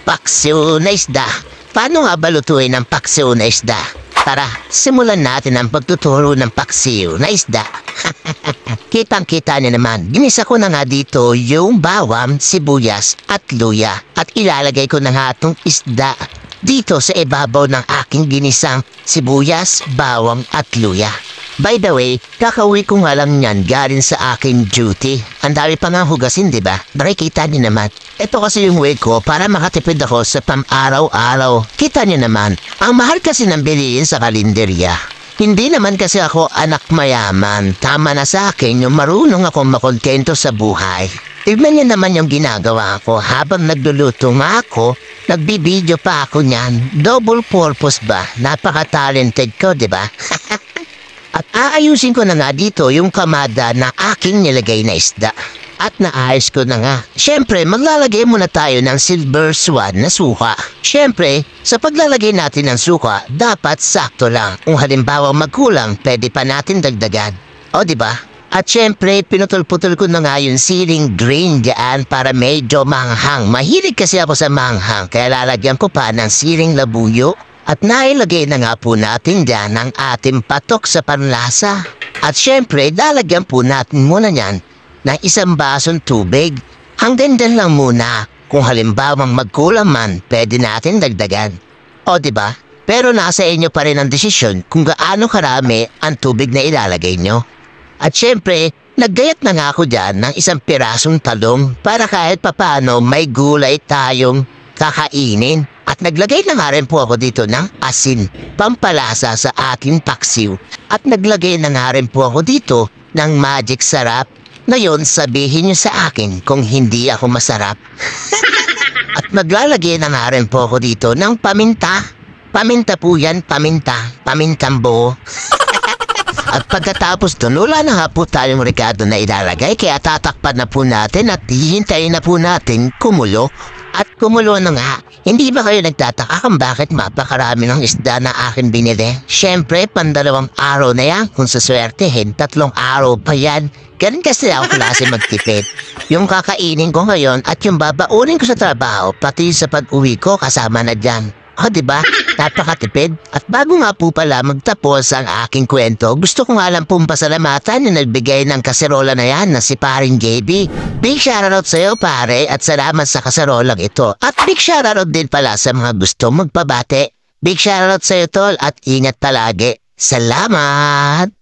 Paksiw na isda. Paano nga ba lutuin ang paksiw na isda? Tara, simulan natin ang pagtuturo ng paksiw na isda. Kitang-kita niyo naman, ginisa ko na nga dito yung bawang, sibuyas at luya. At ilalagay ko na nga itong isda dito sa ibabaw ng aking ginisang sibuyas, bawang at luya. By the way, kakauwi ko nga lang yan galing sa aking duty. Ang dami pa nga hugasin, diba? Nakikita niyo naman. Ito kasi yung way ko para makatipid ako sa pang-araw-araw. Kita niyo naman, ang mahal kasi ng bilihin sa kalenderya. Hindi naman kasi ako anak mayaman. Tama na sa akin yung marunong akong makontento sa buhay. Tignan niyo naman yung ginagawa ko habang nagluluto nga ako, nagbibideo pa ako niyan. Double purpose ba? Napaka-talented ko, diba? At aayusin ko na nga dito yung kamada na aking nilagay na isda. At naayos ko na nga. Siyempre, maglalagay muna tayo ng silver swan na suka. Siyempre, sa paglalagay natin ng suka, dapat sakto lang. Kung halimbawa magkulang, pwede pa natin dagdagan. O, diba? At siyempre, pinutol-putol ko na nga yung siling green dyan para medyo manghang. Mahilig kasi ako sa manghang, kaya lalagyan ko pa ng siling labuyo. At nailagay na nga po natin dyan ang ating patok sa panlasa. At syempre, lalagyan po natin muna yan ng isang basong tubig. Hanggang din lang muna. Kung halimbawang magkulang man, pwede natin dagdagan. O diba? Pero nasa inyo pa rin ang desisyon kung gaano karami ang tubig na ilalagay nyo. At syempre, naggayat na nga ako dyan ng isang pirasong talong para kahit papano may gulay tayong kakainin. At naglagay na nga rin po ako dito ng asin, pampalasa sa aking paksiw. At naglagay na nga rin po ako dito ng magic sarap. Ngayon sabihin niyo sa akin kung hindi ako masarap. At maglalagay na nga rin po ako dito ng paminta. Paminta po yan, paminta, pamintang buo. At pagkatapos doon, wala na nga po tayong rekado na ilalagay, kaya tatakpan na po natin at hihintayin na po natin kumulo. At kumulo na nga, hindi ba kayo nagtataka kung bakit mapakarami ng isda na akin binili? Siyempre, pandalawang araw na yan, kung saswertehin, 3 araw pa yan. Ganun kasi ako klase magtipid. Yung kakainin ko ngayon at yung babaunin ko sa trabaho, pati sa pag-uwi ko kasama na dyan. O diba? Napakatipid. At bago nga po pala magtapos ang aking kwento, gusto ko nga lang pong pasalamatan yung nagbigay ng kaserola na yan na si paring JB. Big shoutout sa'yo pare at salamat sa kaserolang ito. At big shoutout din pala sa mga gusto magpabate. Big shoutout sa'yo tol at ingat palagi. Salamat!